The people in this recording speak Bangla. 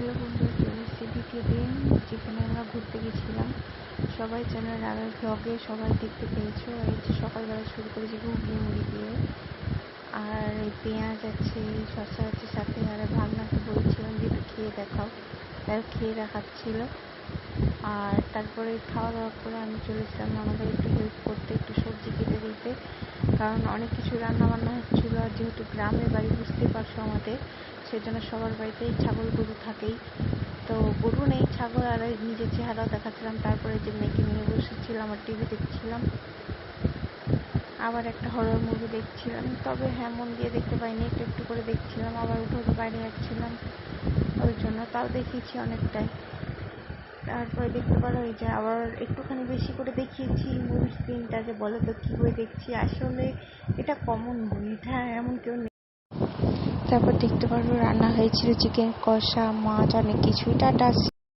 হ্যালো বন্ধুরা, চলে এসেছি দ্বিতীয় দিন, যেখানে আমরা ঘুরতে গেছিলাম। সবাই চ্যানেলের আগের ভ্লগে সবাই দেখতে পেয়েছো। এই যে সকালবেলা শুরু করেছি ঘুগনি মুড়ি দিয়ে, আর এই পেঁয়াজ আছে, শসা আছে সাথে। আর ভাবনাকে বলছিলাম যে একটু খেয়ে দেখাও, তাই খেয়ে দেখাচ্ছিল। আর তারপরে খাওয়া দাওয়া করে আমি চলেছিলাম আমাদের একটু হেল্প করতে, একটু সবজি কেটে দিতে, কারণ অনেক কিছু রান্না বান্না হচ্ছিলো। আর যেহেতু গ্রামের বাড়ি, বুঝতেই পারছো আমাদের, সেজন্য সবার বাড়িতেই ছাগল গরু থাকেই। তো গরু নেই, ছাগল, আর নিজের চেহারাও দেখাচ্ছিলাম। তারপরে যে মেয়েকে নিয়ে বসেছিলাম আর টিভি দেখছিলাম, আবার একটা হরর মুভি দেখছিলাম। তবে হ্যাঁ, মন দিয়ে দেখতে পাইনি, একটু একটু করে দেখছিলাম। আবার উঠে উঠে বাইরে যাচ্ছিলাম, ওই জন্য তাও দেখিয়েছি অনেকটাই। তারপরে দেখতে পারো এই যে আবার একটুখানি বেশি করে দেখিয়েছি মুভির স্ক্রিনটা, যে বলো তো কী বই দেখছি। আসলে এটা কমন বই, এটা এমন কেউ নেই। তারপর দেখতে পারবো রান্না হয়েছিল চিকেন কষা, মাছ, অনেক কিছুই। টাটা।